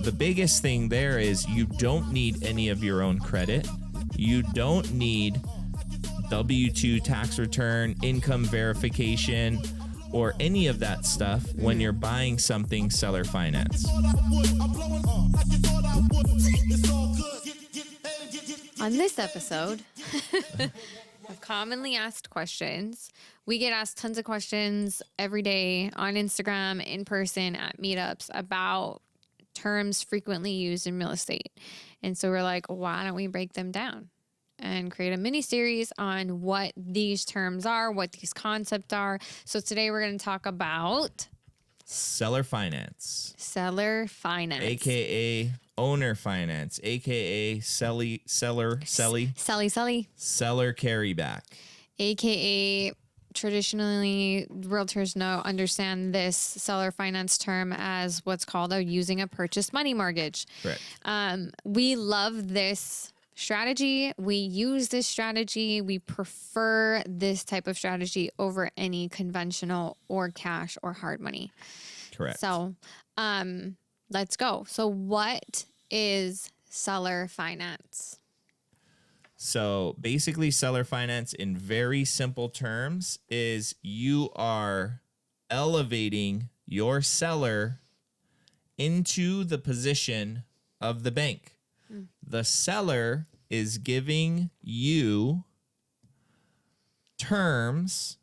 the biggest thing there is you don't need any of your own credit. You don't need W-2 tax return, income verification, or any of that stuff when you're buying something seller finance. On this episode of Commonly Asked Questions, we get asked tons of questions every day on Instagram, in person, at meetups about terms frequently used in real estate. And so we're like, why don't we break them down and create a mini series on what these terms are, what these concepts are. So today we're going to talk about Seller finance. Seller finance. AKA owner finance, AKA seller carryback. AKA traditionally realtors understand this seller finance term as what's called using a purchase money mortgage. Correct. We love this strategy. We use this strategy. We prefer this type of strategy over any conventional or cash or hard money. Correct. So, let's go. So what is seller finance? So basically, seller finance in very simple terms is you are elevating your seller into the position of the bank. The seller is giving you terms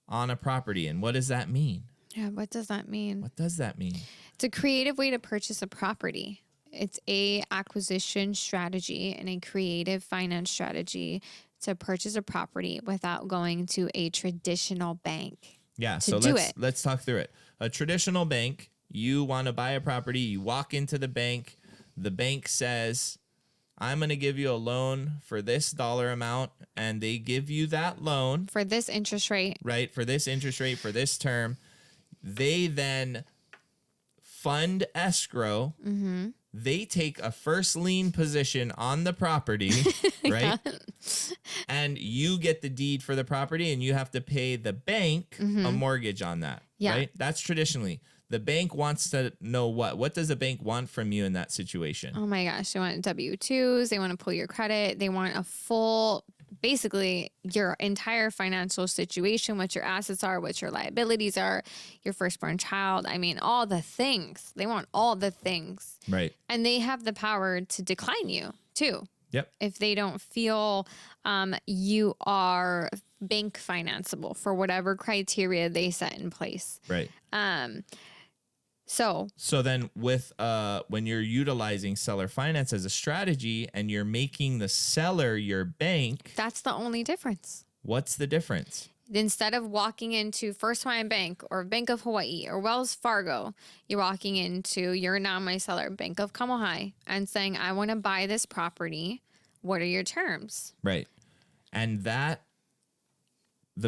on a property. And what does that mean? Yeah, what does that mean? What does that mean? It's a creative way to purchase a property. It's a acquisition strategy and a creative finance strategy to purchase a property without going to a traditional bank. Yeah, so let's talk through it. A traditional bank, you want to buy a property, you walk into the bank says, I'm going to give you a loan for this dollar amount, and they give you that loan. For this interest rate. Right, for this interest rate, for this term. They then fund escrow. Mm-hmm. They take a first lien position on the property, right? Yeah. And you get the deed for the property, and you have to pay the bank a mortgage on that, right? That's traditionally. The bank wants to know what? What does the bank want from you in that situation? Oh my gosh, they want W-2s. They want to pull your credit. They want a full, basically your entire financial situation, what your assets are, what your liabilities are, your firstborn child. I mean, all the things. They want all the things. Right. And they have the power to decline you too. Yep. If they don't feel you are bank financeable for whatever criteria they set in place. Right. So then with when you're utilizing seller finance as a strategy and you're making the seller your bank, that's the only difference. What's the difference? Instead of walking into First Hawaiian Bank or Bank of Hawaii or Wells Fargo, you're walking into You're Now My Seller, Bank of Kamohai, and saying, I want to buy this property. What are your terms? Right. And the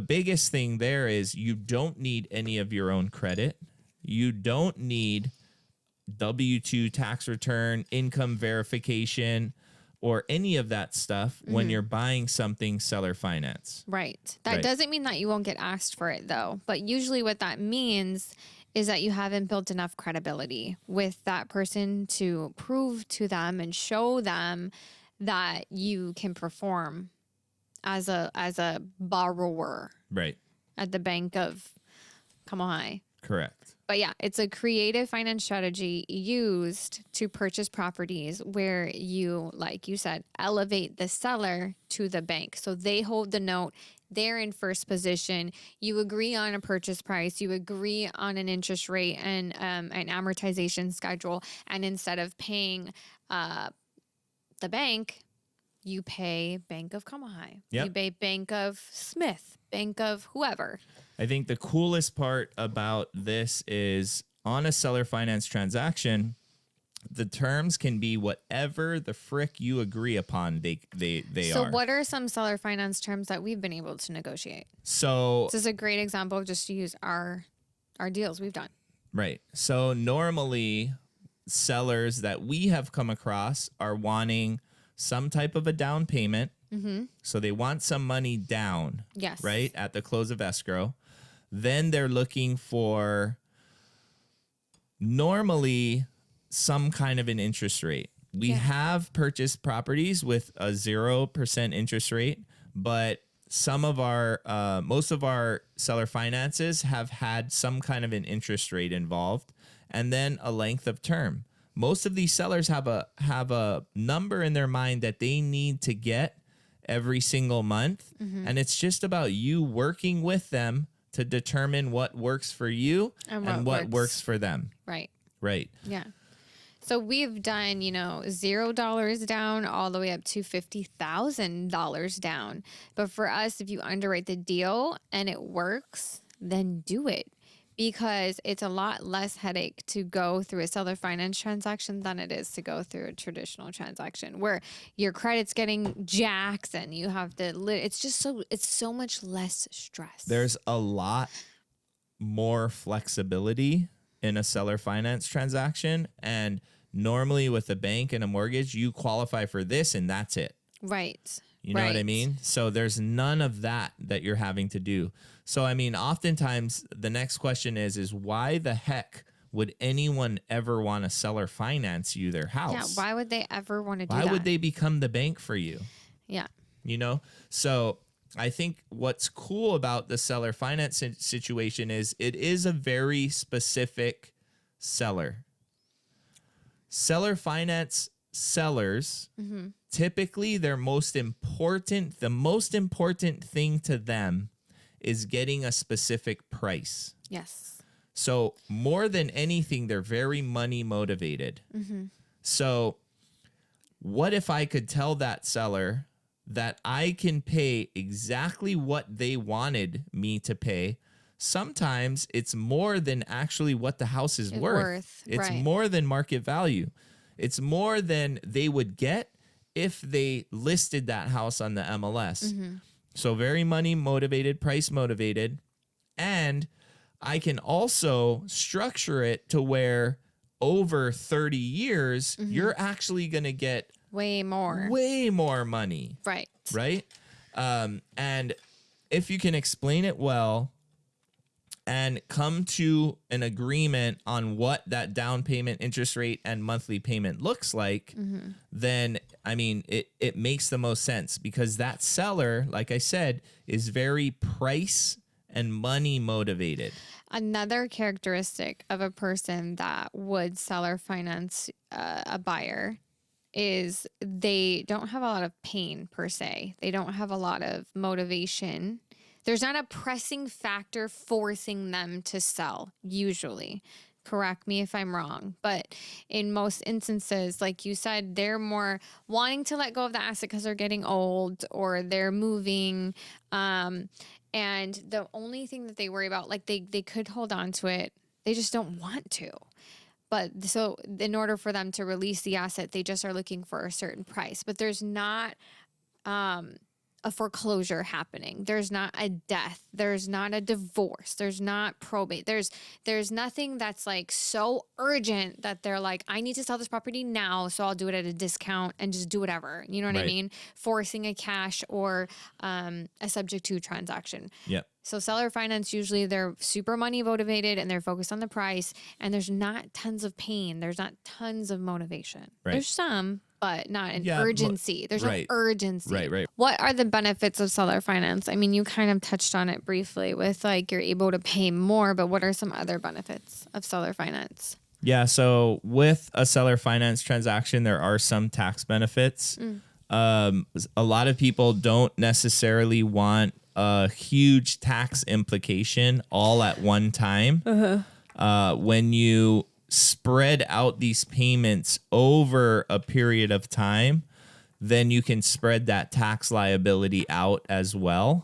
biggest thing there is you don't need any of your own credit. You don't need W-2 tax return, income verification, or any of that stuff when you're buying something seller finance. Right. That doesn't mean that you won't get asked for it, though. But usually what that means is that you haven't built enough credibility with that person to prove to them and show them that you can perform as a borrower. Right. At the Bank of Kamohai. Correct. But yeah, it's a creative finance strategy used to purchase properties where you, like you said, elevate the seller to the bank. So they hold the note. They're in first position. You agree on a purchase price. You agree on an interest rate and an amortization schedule. And instead of paying the bank, you pay Bank of Kamohai. Yep. You pay Bank of Smith, Bank of whoever. I think the coolest part about this is on a seller finance transaction, the terms can be whatever the frick you agree upon. They are. So what are some seller finance terms that we've been able to negotiate? So this is a great example of just to use our deals we've done. Right. So normally sellers that we have come across are wanting some type of a down payment. Mm-hmm. So they want some money down. Yes. Right. At the close of escrow. Then they're looking for normally some kind of an interest rate. We have purchased properties with a 0% interest rate, but some of our most of our seller finances have had some kind of an interest rate involved, and then a length of term. Most of these sellers have a number in their mind that they need to get every single month, and it's just about you working with them to determine what works for you and what works for them. Right. Right. Yeah. So we've done, $0 down all the way up to $50,000 down. But for us, if you underwrite the deal and it works, then do it, because it's a lot less headache to go through a seller finance transaction than it is to go through a traditional transaction where your credit's getting jacks and you have to it's so much less stress. There's a lot more flexibility in a seller finance transaction, and normally with a bank and a mortgage, you qualify for this and that's it. Right. You know what I mean? So there's none of that you're having to do. So, I mean, oftentimes the next question is why the heck would anyone ever want to seller finance you their house? Yeah. Why would they ever want to do that? Why would they become the bank for you? Yeah. So I think what's cool about the seller finance situation is it is a very specific seller. Seller finance sellers, typically the most important thing to them is getting a specific price. Yes. So more than anything, they're very money motivated. So what if I could tell that seller that I can pay exactly what they wanted me to pay? Sometimes it's more than actually what the house is worth. It's more than market value. It's more than they would get if they listed that house on the MLS. So very money motivated, price motivated. And I can also structure it to where over 30 years, you're actually going to get way more money. Right. Right. And if you can explain it well and come to an agreement on what that down payment, interest rate, and monthly payment looks like, then, I mean, it makes the most sense, because that seller, like I said, is very price and money motivated. Another characteristic of a person that would seller finance a buyer is they don't have a lot of pain per se. They don't have a lot of motivation. There's not a pressing factor forcing them to sell, usually. Correct me if I'm wrong. But in most instances, like you said, they're more wanting to let go of the asset because they're getting old or they're moving. And the only thing that they worry about, like they could hold on to it, they just don't want to. But so in order for them to release the asset, they just are looking for a certain price. But there's not a foreclosure happening. There's not a death. There's not a divorce. There's not probate. There's nothing that's like so urgent that they're like, I need to sell this property now, so I'll do it at a discount and just do whatever. You know what I mean? Forcing a cash or a subject to transaction. Yep. So seller finance, usually they're super money motivated and they're focused on the price, and there's not tons of pain. There's not tons of motivation. Right. There's some, but not an urgency. There's no urgency. Right. What are the benefits of seller finance? I mean, you kind of touched on it briefly with like you're able to pay more, but what are some other benefits of seller finance? Yeah, so with a seller finance transaction, there are some tax benefits. A lot of people don't necessarily want a huge tax implication all at one time. When you spread out these payments over a period of time, then you can spread that tax liability out as well.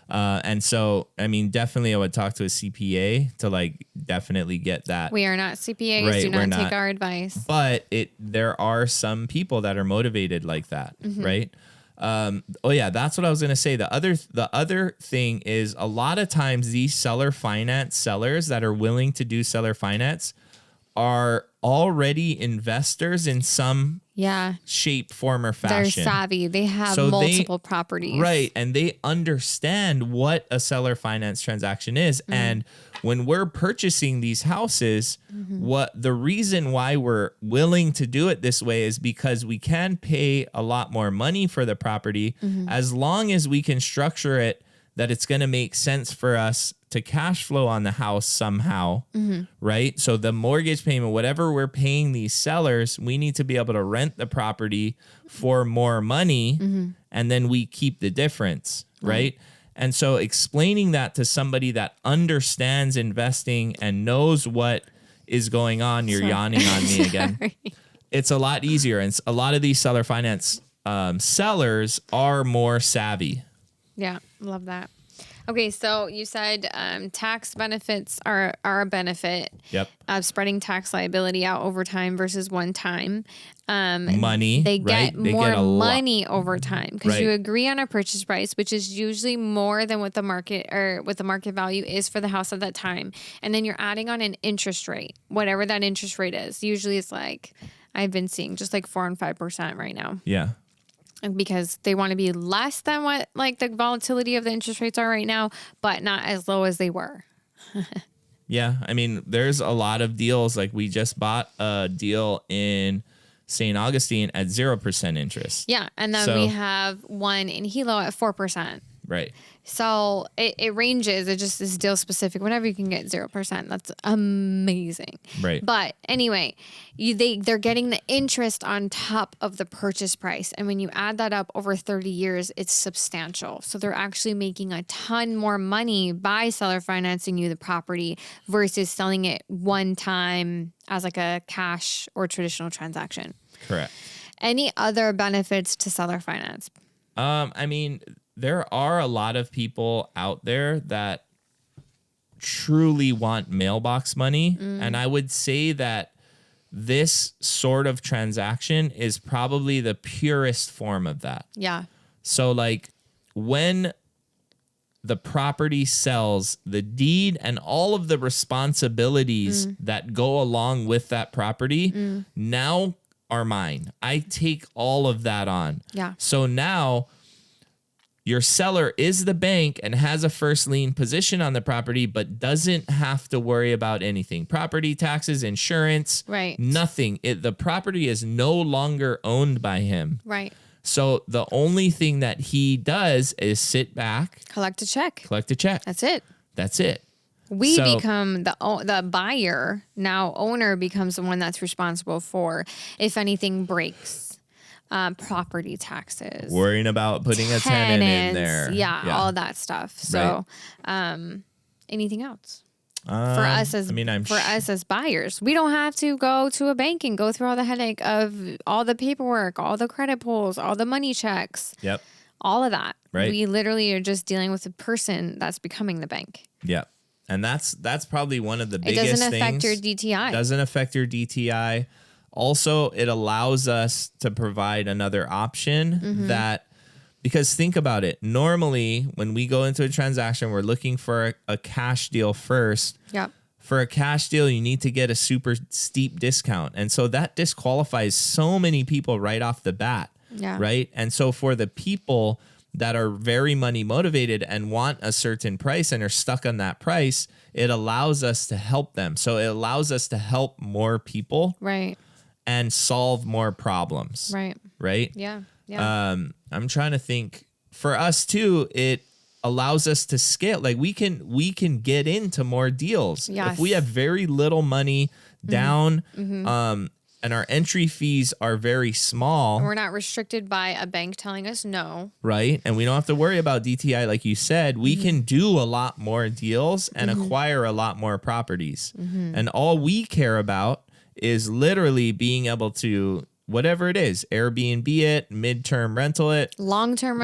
And so, I mean, definitely I would talk to a CPA to like definitely get that. We are not CPAs. Right, do not we're take not. our advice. But there are some people that are motivated like that, right? That's what I was going to say. The other thing is a lot of times these seller finance sellers that are willing to do seller finance are already investors in some shape, form, or fashion. They're savvy. They have multiple properties. Right. And they understand what a seller finance transaction is. And when we're purchasing these houses, what the reason why we're willing to do it this way is because we can pay a lot more money for the property as long as we can structure it that it's going to make sense for us to cash flow on the house somehow, right? So the mortgage payment, whatever we're paying these sellers, we need to be able to rent the property for more money, and then we keep the difference, right? And so explaining that to somebody that understands investing and knows what is going on, you're yawning on me again. It's a lot easier. And a lot of these seller finance sellers are more savvy. Yeah, love that. Okay, so you said tax benefits are a benefit of spreading tax liability out over time versus one time. Money, they right? get more money over time because you agree on a purchase price, which is usually more than what the market or what the market value is for the house at that time. And then you're adding on an interest rate, whatever that interest rate is. Usually it's like, I've been seeing just like 4 and 5% right now. Yeah. Because they want to be less than what like the volatility of the interest rates are right now, but not as low as they were. Yeah. I mean, there's a lot of deals. Like we just bought a deal in St. Augustine at 0% interest. Yeah. And then we have one in Hilo at 4%. Right. So it ranges. It just is deal specific. Whenever you can get 0%, that's amazing. Right. But anyway, they're getting the interest on top of the purchase price. And when you add that up over 30 years, it's substantial. So they're actually making a ton more money by seller financing you the property versus selling it one time as like a cash or traditional transaction. Correct. Any other benefits to seller finance? I mean, there are a lot of people out there that truly want mailbox money. And I would say that this sort of transaction is probably the purest form of that. Yeah. So like when the property sells, the deed and all of the responsibilities that go along with that property now are mine. I take all of that on. Yeah. So now your seller is the bank and has a first lien position on the property, but doesn't have to worry about anything. Property taxes, insurance, nothing. The property is no longer owned by him. Right. So the only thing that he does is sit back, collect a check. That's it. That's it. We become the buyer. Now owner becomes the one that's responsible for if anything breaks. Property taxes, worrying about putting a tenant in there. Yeah, all that stuff. So, anything else? For us as buyers, we don't have to go to a bank and go through all the headache of all the paperwork, all the credit pulls, all the money checks. Yep. All of that. Right. We literally are just dealing with the person that's becoming the bank. Yep. And that's probably one of the biggest things. It doesn't affect your DTI. Doesn't affect your DTI. Also, it allows us to provide another option that, because think about it, normally when we go into a transaction, we're looking for a cash deal first. Yep. For a cash deal, you need to get a super steep discount. And so that disqualifies so many people right off the bat. Yeah. Right. And so for the people that are very money motivated and want a certain price and are stuck on that price, it allows us to help them. So it allows us to help more people. Right. And solve more problems. Right. Right. Yeah. Yeah. I'm trying to think. For us too, it allows us to scale. Like we can get into more deals. Yes. If we have very little money down, and our entry fees are very small. And we're not restricted by a bank telling us no. Right. And we don't have to worry about DTI, like you said. We can do a lot more deals and acquire a lot more properties. And all we care about is literally being able to, whatever it is, Airbnb it, midterm rental it, long-term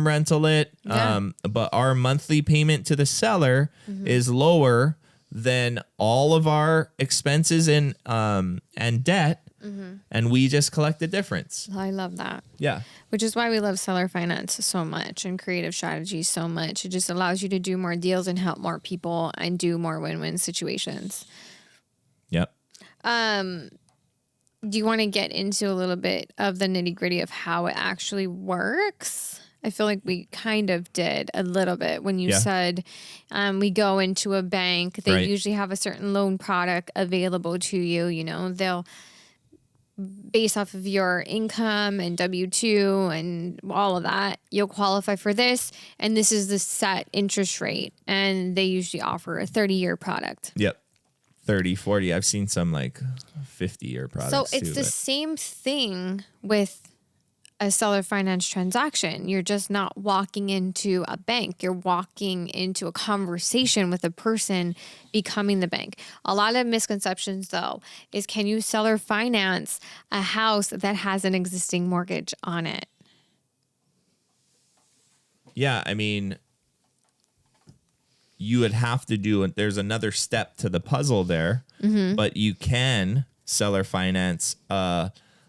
rental it. Yeah. But our monthly payment to the seller is lower than all of our expenses and debt. And we just collect the difference. I love that. Yeah. Which is why we love seller finance so much and creative strategy so much. It just allows you to do more deals and help more people and do more win-win situations. Yep. Do you want to get into a little bit of the nitty gritty of how it actually works? I feel like we kind of did a little bit when you said we go into a bank. They usually have a certain loan product available to you. You know, they'll based off of your income and W-2 and all of that, you'll qualify for this. And this is the set interest rate. And they usually offer a 30-year product. Yep. 30, 40. I've seen some like 50-year products. So it's the same thing with a seller finance transaction. You're just not walking into a bank. You're walking into a conversation with a person becoming the bank. A lot of misconceptions, though, is can you seller finance a house that has an existing mortgage on it? Yeah, I mean, you would have to do, there's another step to the puzzle there, but you can seller finance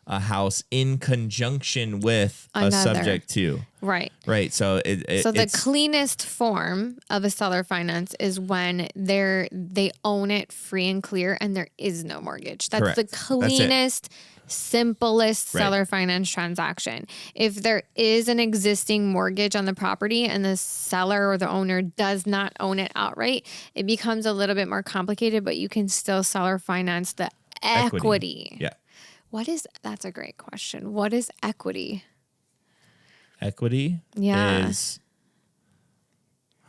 a house in conjunction with a subject to. Right. Right. So so the cleanest form of a seller finance is when they own it free and clear and there is no mortgage. That's the cleanest, simplest seller finance transaction. If there is an existing mortgage on the property and the seller or the owner does not own it outright, it becomes a little bit more complicated, but you can still seller finance the equity. Yeah. That's a great question. What is equity? Equity is,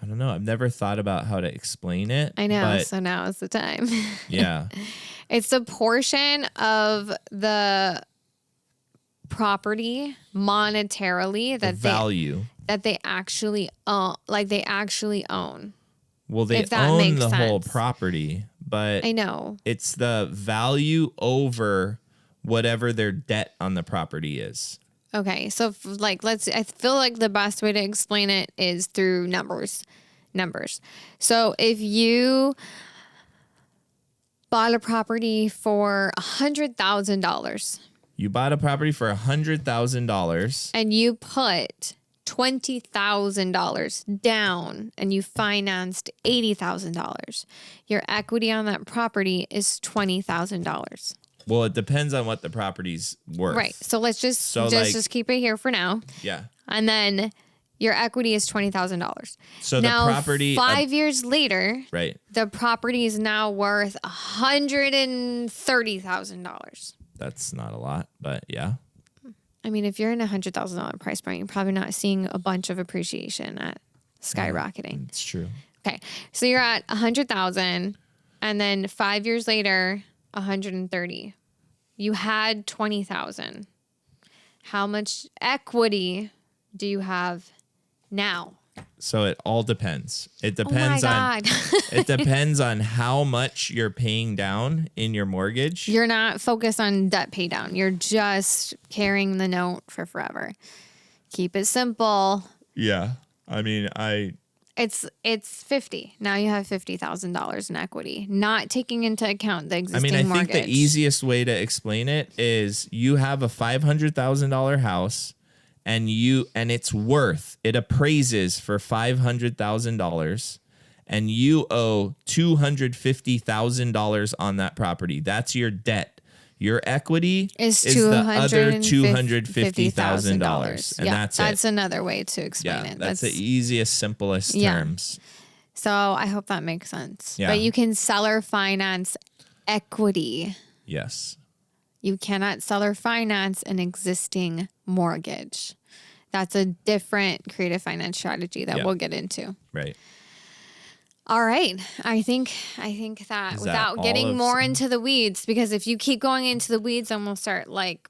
I don't know. I've never thought about how to explain it. I know. So now is the time. Yeah. It's a portion of the property monetarily that they actually own. Like they actually own. Well, they own the whole property, but I know it's the value over whatever their debt on the property is. Okay. So I feel like the best way to explain it is through numbers. So if you bought a property for $100,000. You bought a property for $100,000. And you put $20,000 down and you financed $80,000. Your equity on that property is $20,000. Well, it depends on what the property's worth. Right. So let's just keep it here for now. Yeah. And then your equity is $20,000. So now, the property 5 years later, right, the property is now worth $130,000. That's not a lot, but yeah. I mean, if you're in $100,000 price point, you're probably not seeing a bunch of appreciation at skyrocketing. It's true. Okay. So you're at 100,000 and then 5 years later, 130. You had 20,000. How much equity do you have now? So it all depends. It depends on it depends on how much you're paying down in your mortgage. You're not focused on debt pay down. You're just carrying the note for forever. Keep it simple. Yeah. I mean, It's 50. Now you have $50,000 in equity, not taking into account the existing mortgage. I think the easiest way to explain it is you have a $500,000 house and it appraises for $500,000 and you owe $250,000 on that property. That's your debt. Your equity is the other $250,000. And that's another way to explain it. That's the easiest, simplest terms. So I hope that makes sense. Yeah. But you can seller finance equity. Yes. You cannot seller finance an existing mortgage. That's a different creative finance strategy that we'll get into. Right. All right. I think that without getting more into the weeds, because if you keep going into the weeds, then we'll start like.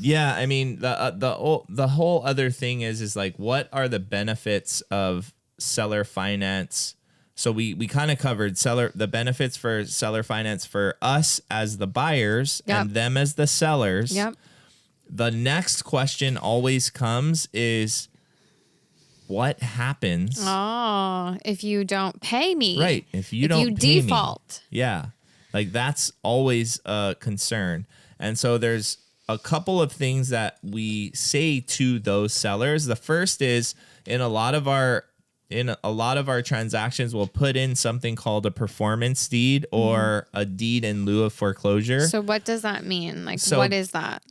Yeah, I mean the whole other thing is like what are the benefits of seller finance? So we kind of covered the benefits for seller finance for us as the buyers and them as the sellers. Yep. The next question always comes is, what happens? Oh, if you don't pay me. Right. If you default. Me. Yeah. Like that's always a concern. And so there's a couple of things that we say to those sellers. The first is in a lot of our in a lot of our transactions, we'll put in something called a performance deed or a deed in lieu of foreclosure. So what does that mean? Like, what is that?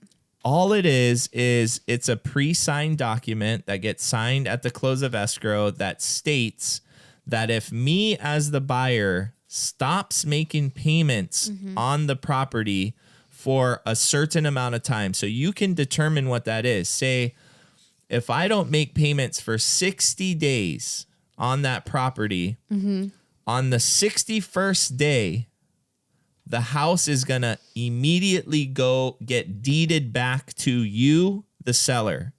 All it is it's a pre-signed document that gets signed at the close of escrow that states that if me as the buyer stops making payments on the property for a certain amount of time, so you can determine what that is. Say, if I don't make payments for 60 days on that property, on the 61st day, the house is going to immediately go get deeded back to you, the seller.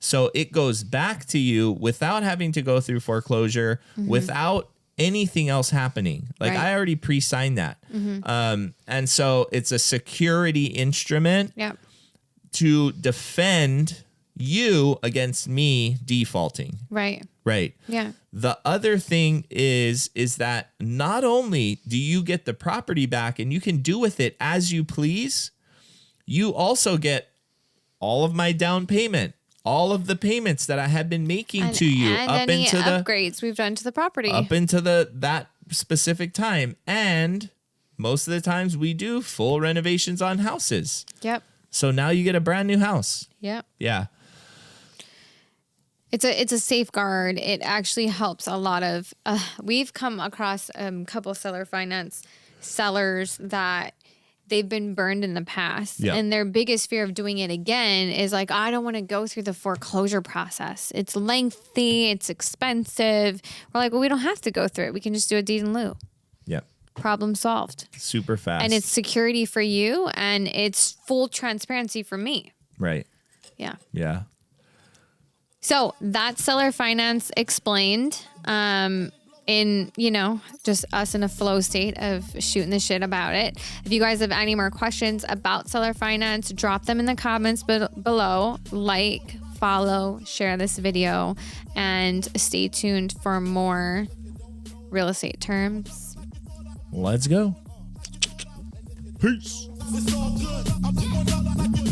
So it goes back to you without having to go through foreclosure, without anything else happening. Like I already pre-signed that. And so it's a security instrument to defend you against me defaulting. Right. Right. Yeah. The other thing is that not only do you get the property back and you can do with it as you please, you also get all of my down payment, all of the payments that I have been making to you and up any into upgrades we've done to the property up into that specific time. And most of the times we do full renovations on houses. Yep. So now you get a brand new house. Yep. Yeah. It's a safeguard. It actually helps a lot of. We've come across a couple seller finance sellers that they've been burned in the past, and their biggest fear of doing it again is like, I don't want to go through the foreclosure process. It's lengthy. It's expensive. We're like, well, we don't have to go through it. We can just do a deed in lieu. Yep. Problem solved. Super fast. And it's security for you, and it's full transparency for me. Right. Yeah. Yeah. So that's seller finance explained in, just us in a flow state of shooting the shit about it. If you guys have any more questions about seller finance, drop them in the comments below. Like, follow, share this video, and stay tuned for more real estate terms. Let's go. Peace. It's all good. I'm going out like you